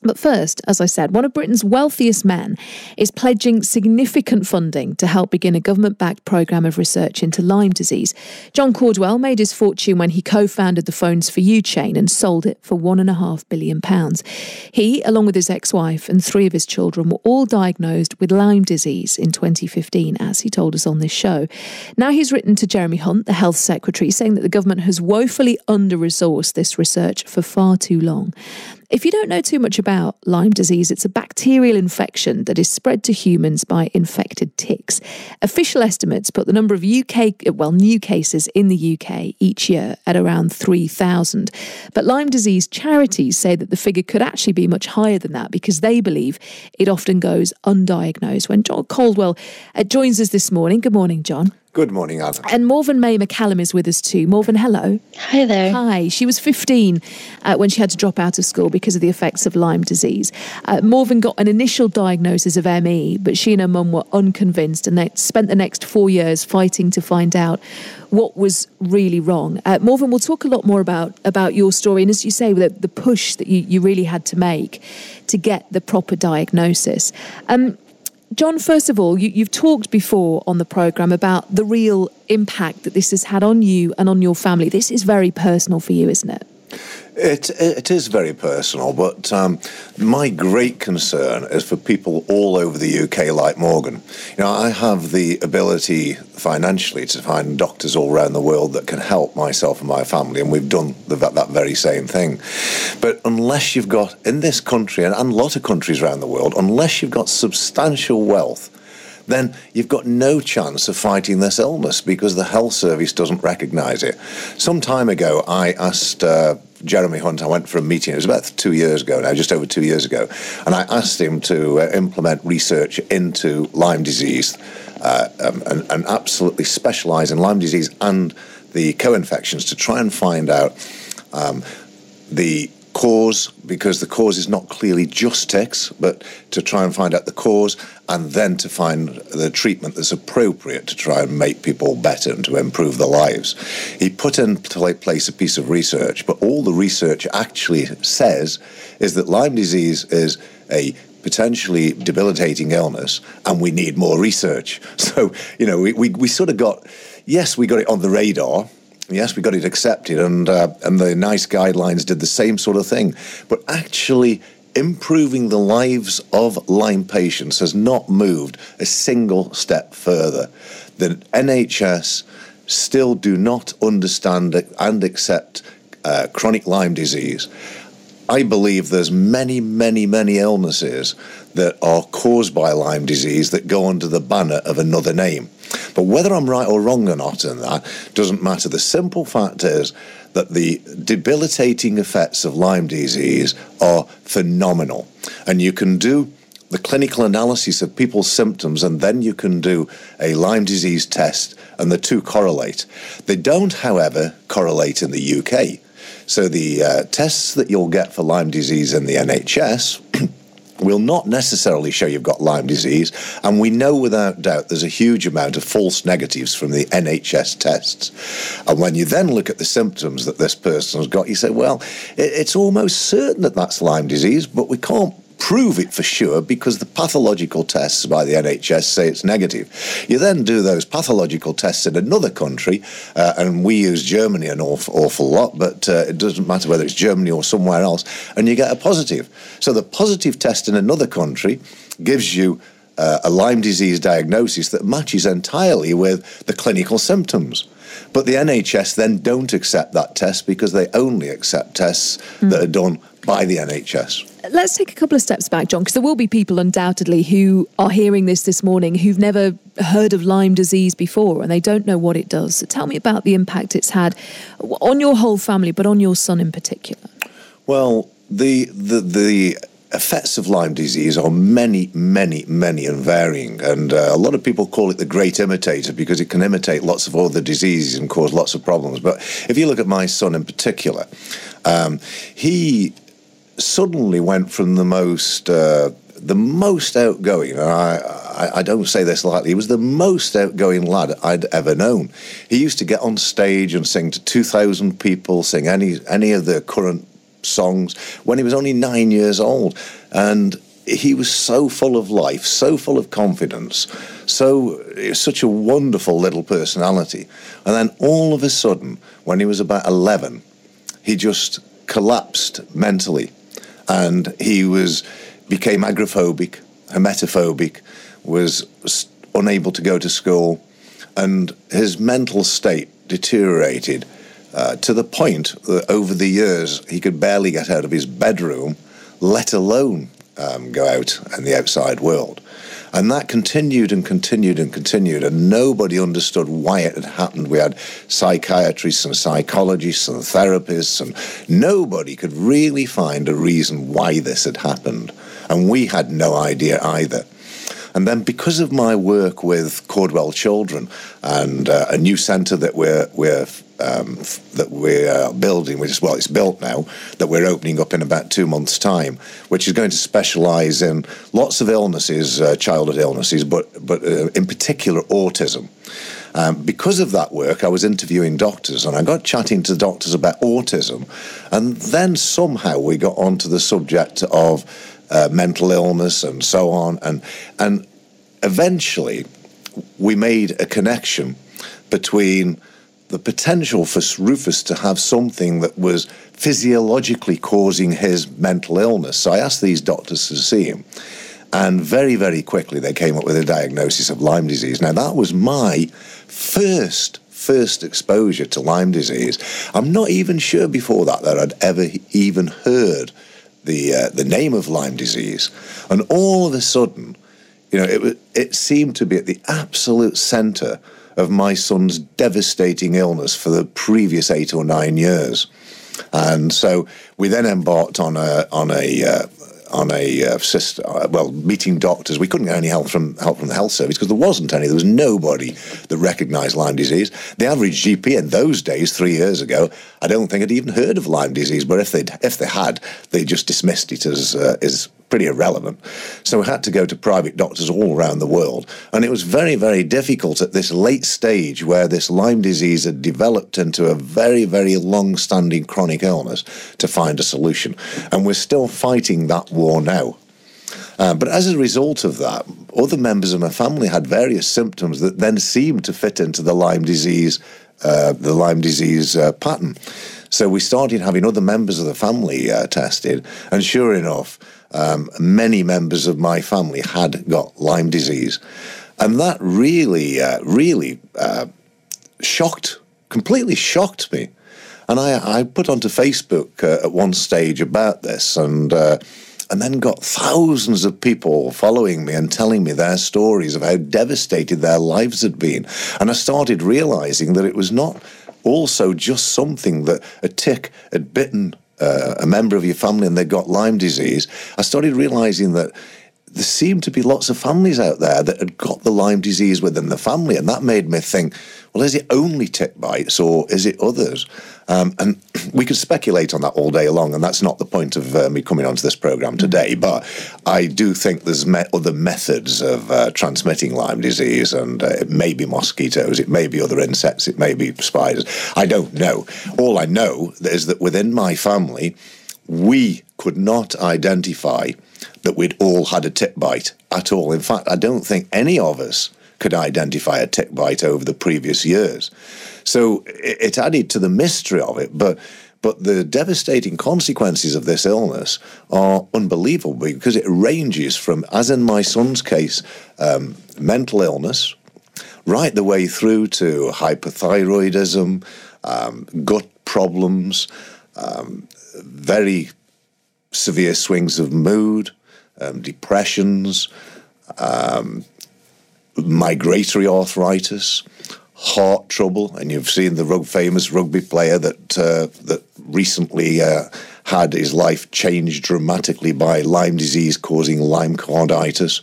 But first, as I said, one of Britain's wealthiest men is pledging significant funding to help begin a government-backed programme of research into Lyme disease. John Caudwell made his fortune when he co-founded the Phones for You chain and sold it for £1.5 billion. He, along with his ex-wife and 3 of his children, were all diagnosed with Lyme disease in 2015, as he told us on this show. Now he's written to Jeremy Hunt, the Health Secretary, saying that the government has woefully under-resourced this research for far too long. If you don't know too much about Lyme disease, it's a bacterial infection that is spread to humans by infected ticks. Official estimates put the number of new cases in the UK each year at around 3,000. But Lyme disease charities say that the figure could actually be much higher than that because they believe it often goes undiagnosed. When John Caudwell joins us this morning. Good morning, John. Good morning, Anna. And Morven-May MacCallum is with us too. Morven, hello. Hi there. Hi. She was 15 when she had to drop out of school because of the effects of Lyme disease. Morven got an initial diagnosis of ME, but she and her mum were unconvinced, and they spent the next 4 years fighting to find out what was really wrong. Morven, we'll talk a lot more about your story, and as you say, the push that you really had to make to get the proper diagnosis. John, first of all, you've talked before on the programme about the real impact that this has had on you and on your family. This is very personal for you, isn't it? It is very personal, but my great concern is for people all over the UK like Morgan. I have the ability financially to find doctors all around the world that can help myself and my family, and we've done that very same thing. But unless you've got, in this country, and a lot of countries around the world, unless you've got substantial wealth, then you've got no chance of fighting this illness because the health service doesn't recognise it. Some time ago, I asked Jeremy Hunt, I went for a meeting, it was about 2 years ago now, just over 2 years ago, and I asked him to implement research into Lyme disease and absolutely specialise in Lyme disease and the co-infections to try and find out the cause, because the cause is not clearly just ticks, but to try and find out the cause and then to find the treatment that's appropriate to try and make people better and to improve their lives. He put into place a piece of research, but all the research actually says is that Lyme disease is a potentially debilitating illness and we need more research. So, we sort of got, yes, we got it on the radar. Yes, we got it accepted, and the NICE guidelines did the same sort of thing. But actually improving the lives of Lyme patients has not moved a single step further. The NHS still do not understand and accept chronic Lyme disease. I believe there's many, many, many illnesses that are caused by Lyme disease that go under the banner of another name. But whether I'm right or wrong or not in that doesn't matter. The simple fact is that the debilitating effects of Lyme disease are phenomenal. And you can do the clinical analysis of people's symptoms, and then you can do a Lyme disease test, and the two correlate. They don't, however, correlate in the UK. So the tests that you'll get for Lyme disease in the NHS will not necessarily show you've got Lyme disease, and we know without doubt there's a huge amount of false negatives from the NHS tests. And when you then look at the symptoms that this person has got, you say, well, it's almost certain that that's Lyme disease, but we can't prove it for sure because the pathological tests by the NHS say it's negative. You then do those pathological tests in another country, and we use Germany an awful lot, but it doesn't matter whether it's Germany or somewhere else, and you get a positive. So the positive test in another country gives you a Lyme disease diagnosis that matches entirely with the clinical symptoms. But the NHS then don't accept that test because they only accept tests that are done by the NHS. Let's take a couple of steps back, John, because there will be people undoubtedly who are hearing this morning who've never heard of Lyme disease before and they don't know what it does. So tell me about the impact it's had on your whole family, but on your son in particular. Well, the effects of Lyme disease are many, many, many and varying. And a lot of people call it the great imitator because it can imitate lots of other diseases and cause lots of problems. But if you look at my son in particular, he suddenly went from the most outgoing, and I don't say this lightly, he was the most outgoing lad I'd ever known. He used to get on stage and sing to 2,000 people, sing any of the current songs when he was only 9 years old. And he was so full of life, so full of confidence, such a wonderful little personality. And then all of a sudden, when he was about 11, he just collapsed mentally. And he became agoraphobic, hematophobic, was unable to go to school, and his mental state deteriorated to the point that over the years he could barely get out of his bedroom, let alone go out in the outside world. And that continued and continued and continued, and nobody understood why it had happened. We had psychiatrists and psychologists and therapists, and nobody could really find a reason why this had happened. And we had no idea either. And then because of my work with Caudwell Children and a new centre that we're building, it's built now, that we're opening up in about 2 months' time, which is going to specialise in lots of illnesses, childhood illnesses, but in particular autism. Because of that work, I was interviewing doctors, and I got chatting to doctors about autism, and then somehow we got onto the subject of mental illness and so on, and eventually we made a connection between the potential for Rufus to have something that was physiologically causing his mental illness. So I asked these doctors to see him, and very, very quickly they came up with a diagnosis of Lyme disease. Now, that was my first exposure to Lyme disease. I'm not even sure before that I'd ever even heard the name of Lyme disease. And all of a sudden, it seemed to be at the absolute centre of my son's devastating illness for the previous 8 or 9 years. And so we then embarked on meeting doctors. We couldn't get any help from the health service because there wasn't any. There was nobody that recognised Lyme disease. The average GP in those days, 3 years ago, I don't think had even heard of Lyme disease. But if they had, they just dismissed it as pretty irrelevant. So we had to go to private doctors all around the world. And it was very, very difficult at this late stage where this Lyme disease had developed into a very, very long-standing chronic illness to find a solution. And we're still fighting that war now. But as a result of that, other members of my family had various symptoms that then seemed to fit into the Lyme disease pattern. So we started having other members of the family tested, and sure enough, many members of my family had got Lyme disease. And that really completely shocked me. And I put onto Facebook at one stage about this, and then got thousands of people following me and telling me their stories of how devastated their lives had been. And I started realising that it was not also just something that a tick had bitten a member of your family and they got Lyme disease. I started realising that there seemed to be lots of families out there that had got the Lyme disease within the family, and that made me think, well, is it only tick bites or is it others? And we could speculate on that all day long, and that's not the point of me coming onto this programme today, but I do think there's other methods of transmitting Lyme disease, and it may be mosquitoes, it may be other insects, it may be spiders. I don't know. All I know is that within my family, we could not identify that we'd all had a tick bite at all. In fact, I don't think any of us could identify a tick bite over the previous years. So it added to the mystery of it, but the devastating consequences of this illness are unbelievable because it ranges from, as in my son's case, mental illness, right the way through to hypothyroidism, gut problems, very severe swings of mood, depressions, migratory arthritis, heart trouble, and you've seen the famous rugby player that recently had his life changed dramatically by Lyme disease causing Lyme carditis.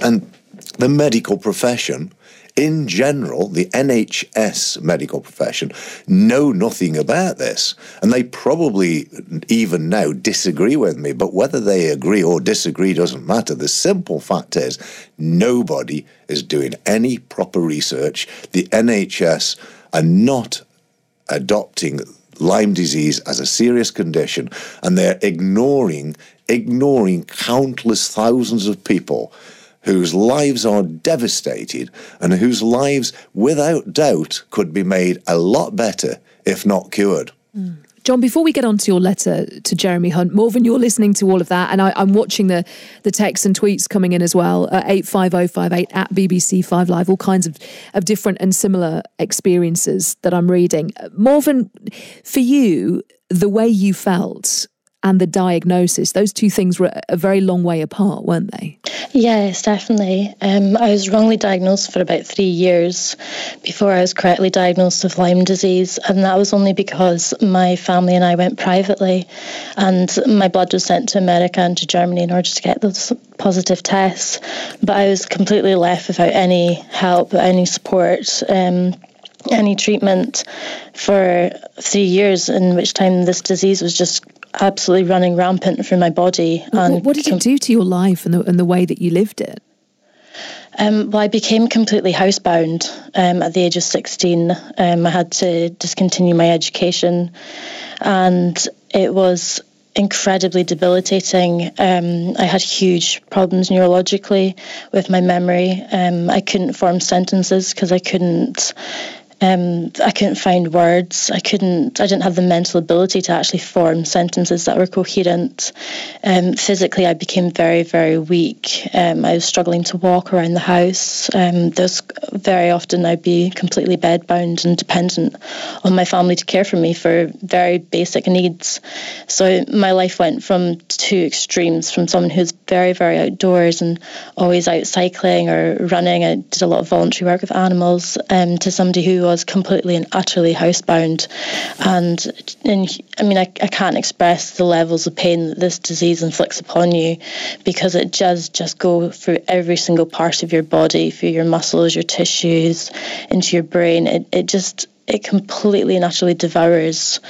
And the medical profession in general, the NHS medical profession, know nothing about this. And they probably even now disagree with me, but whether they agree or disagree doesn't matter. The simple fact is nobody is doing any proper research. The NHS are not adopting Lyme disease as a serious condition, and they're ignoring countless thousands of people whose lives are devastated and whose lives, without doubt, could be made a lot better, if not cured. John, before we get on to your letter to Jeremy Hunt, Morven, you're listening to all of that, and I'm watching the texts and tweets coming in as well, 85058 at BBC5 Live, all kinds of different and similar experiences that I'm reading. Morven, for you, the way you felt and the diagnosis, those two things were a very long way apart, weren't they? Yes, definitely. I was wrongly diagnosed for about 3 years before I was correctly diagnosed with Lyme disease, and that was only because my family and I went privately, and my blood was sent to America and to Germany in order to get those positive tests. But I was completely left without any help, any support, any treatment for 3 years, in which time this disease was just absolutely running rampant through my body. And what did it do to your life and the way that you lived it? Well, I became completely housebound at the age of 16. I had to discontinue my education, and it was incredibly debilitating. I had huge problems neurologically with my memory. I couldn't form sentences because I couldn't find words. I didn't have the mental ability to actually form sentences that were coherent. Physically, I became very, very weak. I was struggling to walk around the house. Very often I'd be completely bedbound and dependent on my family to care for me for very basic needs. So my life went from two extremes, from someone who's very, very outdoors and always out cycling or running. I did a lot of voluntary work with animals, to somebody who was completely and utterly housebound. And I mean, I can't express the levels of pain that this disease inflicts upon you, because it does just go through every single part of your body, through your muscles, your tissues, into your brain. It completely and utterly devours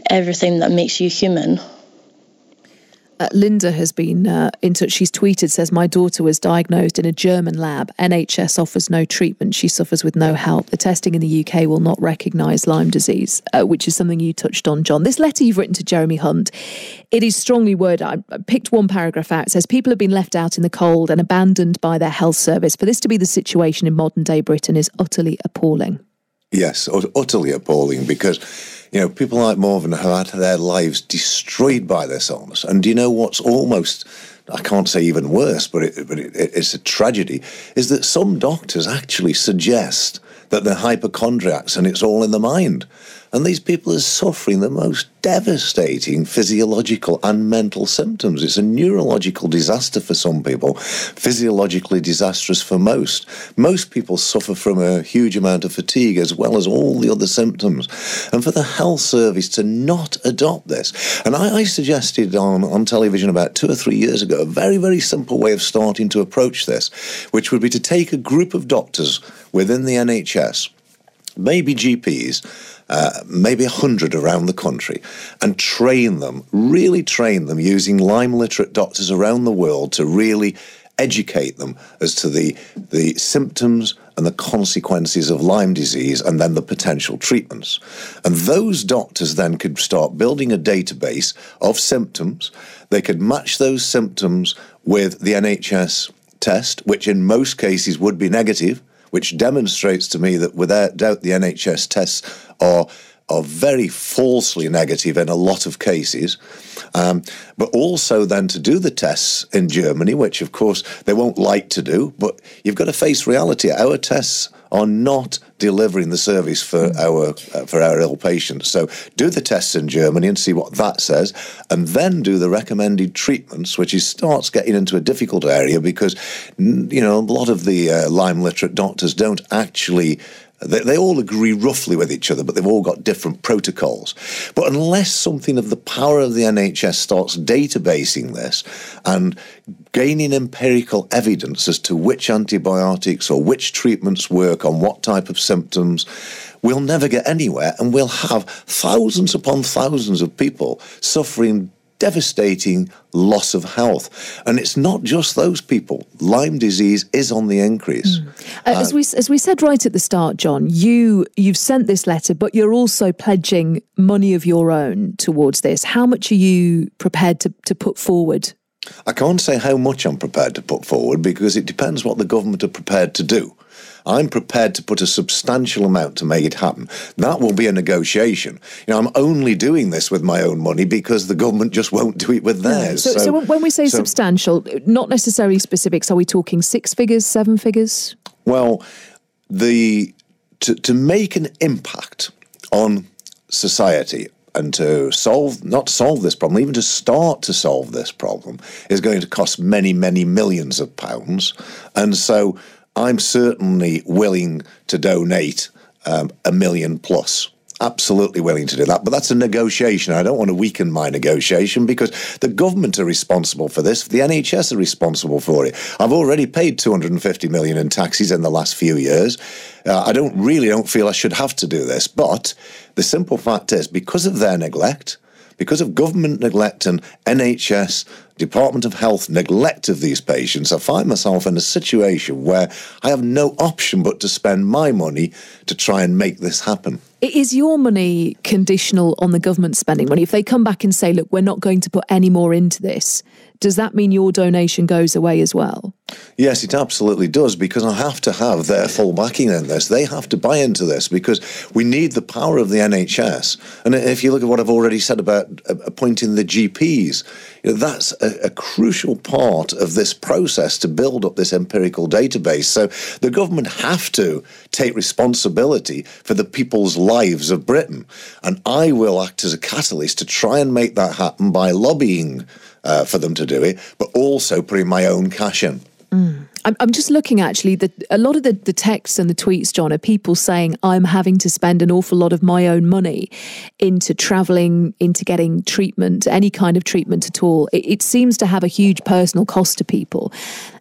everything that makes you human. Linda has been in touch. She's tweeted, says, my daughter was diagnosed in a German lab. NHS offers no treatment. She suffers with no help. The testing in the UK will not recognise Lyme disease, which is something you touched on, John. This letter you've written to Jeremy Hunt, it is strongly worded. I picked one paragraph out. It says, people have been left out in the cold and abandoned by their health service. For this to be the situation in modern day Britain is utterly appalling. Yes, utterly appalling, because, people like Morven have had their lives destroyed by this illness. And do you know what's almost, I can't say even worse, but it's a tragedy, is that some doctors actually suggest that they're hypochondriacs and it's all in the mind. And these people are suffering the most devastating physiological and mental symptoms. It's a neurological disaster for some people, physiologically disastrous for most. Most people suffer from a huge amount of fatigue as well as all the other symptoms. And for the health service to not adopt this, and I suggested on television about 2 or 3 years ago a very, very simple way of starting to approach this, which would be to take a group of doctors within the NHS, maybe GPs, maybe 100 around the country, and really train them using Lyme literate doctors around the world to really educate them as to the symptoms and the consequences of Lyme disease and then the potential treatments. And those doctors then could start building a database of symptoms. They could match those symptoms with the NHS test, which in most cases would be negative, which demonstrates to me that without doubt the NHS tests are very falsely negative in a lot of cases. But also then to do the tests in Germany, which of course they won't like to do, but you've got to face reality. Our tests are not delivering the service for our ill patients. So do the tests in Germany and see what that says, and then do the recommended treatments, which starts getting into a difficult area because, a lot of the Lyme literate doctors don't actually. They all agree roughly with each other, but they've all got different protocols. But unless something of the power of the NHS starts databasing this and gaining empirical evidence as to which antibiotics or which treatments work on what type of symptoms, we'll never get anywhere, and we'll have thousands upon thousands of people suffering devastating loss of health. And it's not just those people. Lyme disease is on the increase. As we said right at the start, John, you've sent this letter, but you're also pledging money of your own towards this. How much are you prepared to put forward? I can't say how much I'm prepared to put forward because it depends what the government are prepared to do. I'm prepared to put a substantial amount to make it happen. That will be a negotiation. I'm only doing this with my own money because the government just won't do it with theirs. So when we say substantial, not necessarily specifics, are we talking 6 figures, 7 figures? Well, to make an impact on society and to not solve this problem, even to start to solve this problem, is going to cost many, many millions of pounds. And so I'm certainly willing to donate $1 million plus. Absolutely willing to do that. But that's a negotiation. I don't want to weaken my negotiation because the government are responsible for this. The NHS are responsible for it. I've already paid $250 million in taxes in the last few years. I don't feel I should have to do this. But the simple fact is, because of their neglect, because of government neglect and NHS, Department of Health neglect of these patients, I find myself in a situation where I have no option but to spend my money to try and make this happen. Is your money conditional on the government spending money? If they come back and say, look, we're not going to put any more into this, does that mean your donation goes away as well? Yes, it absolutely does, because I have to have their full backing in this. They have to buy into this because we need the power of the NHS. And if you look at what I've already said about appointing the GPs, that's a crucial part of this process to build up this empirical database. So the government have to take responsibility for the people's lives of Britain. And I will act as a catalyst to try and make that happen by lobbying for them to do it, but also putting my own cash in. I'm just looking, actually, a lot of the texts and the tweets, John, are people saying, I'm having to spend an awful lot of my own money into travelling, into getting treatment, any kind of treatment at all. It seems to have a huge personal cost to people.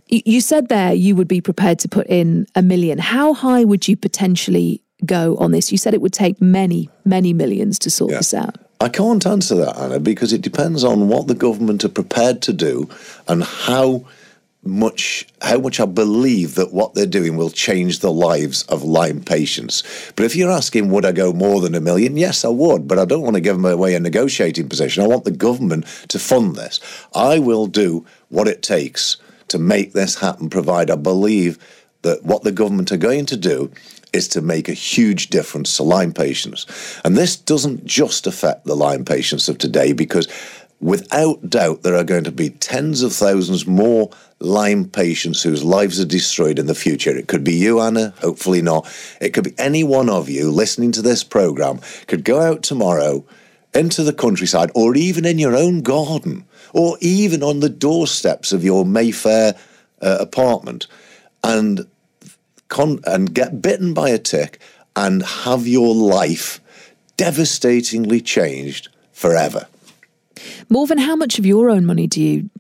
You said there you would be prepared to put in $1 million. How high would you potentially go on this? You said it would take many, many millions to sort this out. I can't answer that, Anna, because it depends on what the government are prepared to do and how much I believe that what they're doing will change the lives of Lyme patients. But if you're asking, would I go more than $1 million? Yes, I would, but I don't want to give them away a negotiating position. I want the government to fund this. I will do what it takes to make this happen, provided I believe that what the government are going to do is to make a huge difference to Lyme patients. And this doesn't just affect the Lyme patients of today, because without doubt there are going to be tens of thousands more Lyme patients whose lives are destroyed in the future. It could be you, Anna, hopefully not. It could be any one of you listening to this programme, could go out tomorrow into the countryside, or even in your own garden, or even on the doorsteps of your Mayfair apartment, and get bitten by a tick and have your life devastatingly changed forever. Morven, how much of your own money do you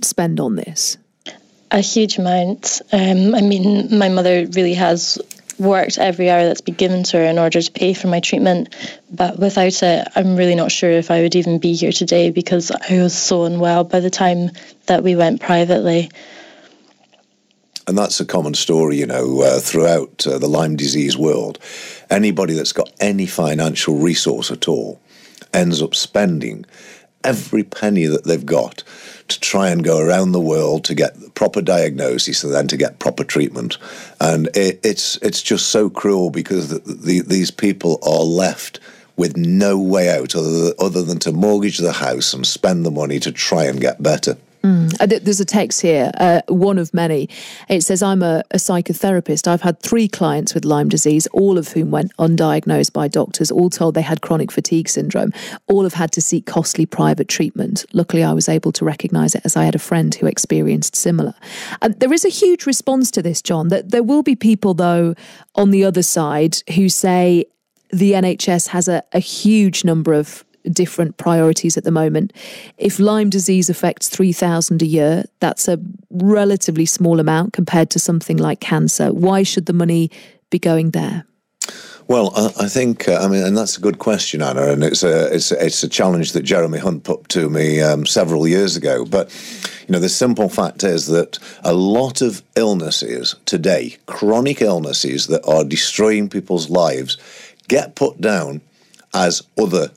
spend on this? A huge amount. My mother really has worked every hour that's been given to her in order to pay for my treatment, but without it, I'm really not sure if I would even be here today, because I was so unwell by the time that we went privately. And that's a common story, throughout the Lyme disease world. Anybody that's got any financial resource at all ends up spending every penny that they've got to try and go around the world to get the proper diagnosis and then to get proper treatment. And it's just so cruel, because these people are left with no way out other than to mortgage the house and spend the money to try and get better. There's a text here, one of many. It says, I'm a psychotherapist. I've had 3 clients with Lyme disease, all of whom went undiagnosed by doctors, all told they had chronic fatigue syndrome. All have had to seek costly private treatment. Luckily, I was able to recognise it, as I had a friend who experienced similar. And there is a huge response to this, John, that there will be people, though, on the other side who say the NHS has a huge number of different priorities at the moment. If Lyme disease affects 3,000 a year, that's a relatively small amount compared to something like cancer. Why should the money be going there? Well, I think, and that's a good question, Anna, and it's a challenge that Jeremy Hunt put to me several years ago. But, the simple fact is that a lot of illnesses today, chronic illnesses that are destroying people's lives, get put down as other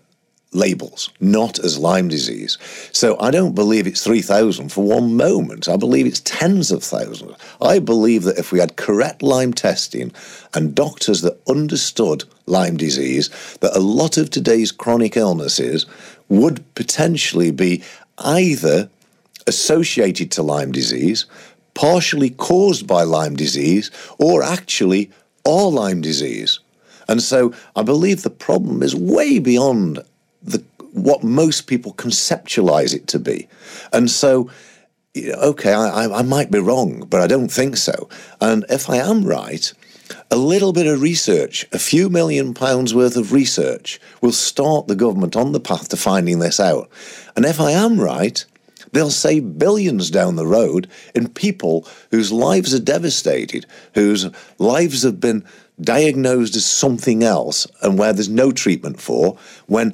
labels, not as Lyme disease. So I don't believe it's 3,000 for one moment. I believe it's tens of thousands. I believe that if we had correct Lyme testing and doctors that understood Lyme disease, that a lot of today's chronic illnesses would potentially be either associated to Lyme disease, partially caused by Lyme disease, or actually are Lyme disease. And so I believe the problem is way beyond what most people conceptualize it to be. And so, okay, I might be wrong, but I don't think so. And if I am right, a little bit of research, a few £1 million worth of research, will start the government on the path to finding this out. And if I am right, they'll save billions down the road in people whose lives are devastated, whose lives have been diagnosed as something else and where there's no treatment for, when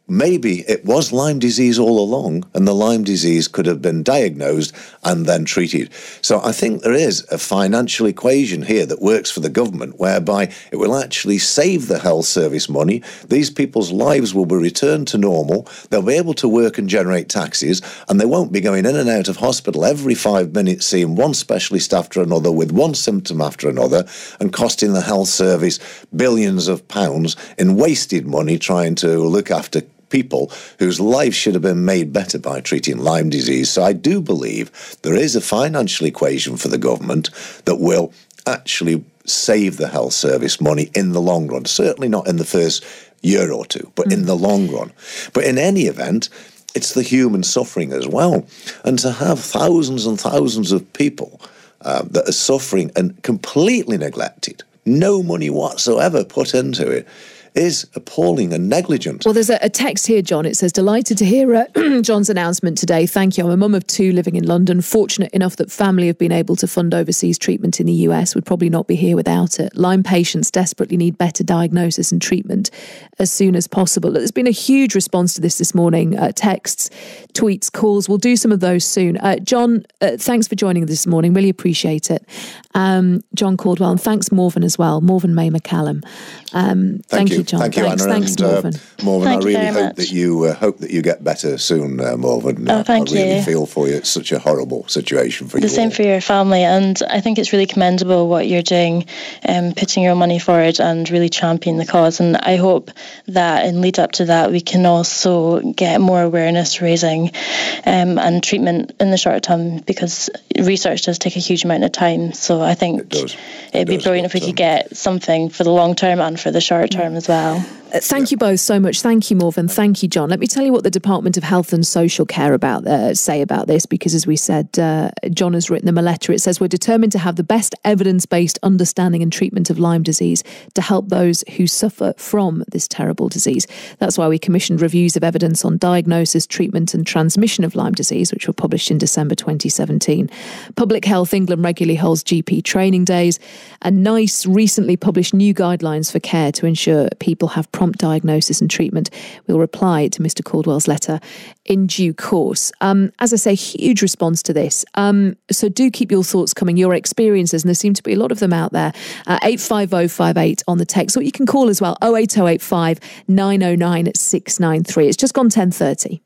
maybe it was Lyme disease all along and the Lyme disease could have been diagnosed and then treated. So I think there is a financial equation here that works for the government whereby it will actually save the health service money. These people's lives will be returned to normal. They'll be able to work and generate taxes, and they won't be going in and out of hospital every 5 minutes seeing one specialist after another with one symptom after another and costing the health service billions of pounds in wasted money trying to look after people whose lives should have been made better by treating Lyme disease. So I do believe there is a financial equation for the government that will actually save the health service money in the long run. Certainly not in the first year or two, but in the long run. But in any event, it's the human suffering as well. And to have thousands and thousands of people that are suffering and completely neglected, no money whatsoever put into it, is appalling and negligent. Well, there's a text here, John. It says, delighted to hear John's announcement today. Thank you. I'm a mum of 2 living in London. Fortunate enough that family have been able to fund overseas treatment in the US. Would probably not be here without it. Lyme patients desperately need better diagnosis and treatment as soon as possible. There's been a huge response to this morning. Texts, tweets, calls. We'll do some of those soon. John, thanks for joining us this morning. Really appreciate it. John Caudwell, and thanks Morven as well. Morven-May, MacCallum. Thank you, John. Thank you, Anna. Thanks, Morven. Morven, Thank I really hope that you get better soon, Morven. Oh, thank you. I really feel for you. It's such a horrible situation for you. The same all. for your family, and I think it's really commendable what you're doing, putting your money forward and really championing the cause. And I hope that in lead up to that, we can also get more awareness raising and treatment in the short term, because research does take a huge amount of time. So I think it'd be brilliant if we could get something for the long term and for the short term as well. Thank you both so much. Thank you, Morven. Thank you, John. Let me tell you what the Department of Health and Social Care say about this, because as we said, John has written them a letter. It says, we're determined to have the best evidence-based understanding and treatment of Lyme disease to help those who suffer from this terrible disease. That's why we commissioned reviews of evidence on diagnosis, treatment and transmission of Lyme disease, which were published in December 2017. Public Health England regularly holds GP training days, and NICE recently published new guidelines for care to ensure people have prompt diagnosis and treatment. We'll reply to Mr. Caudwell's letter in due course. As I say, huge response to this. So do keep your thoughts coming, your experiences, and there seem to be a lot of them out there. 85058 on the text, or you can call as well, 08085 909 693. It's just gone 10:30.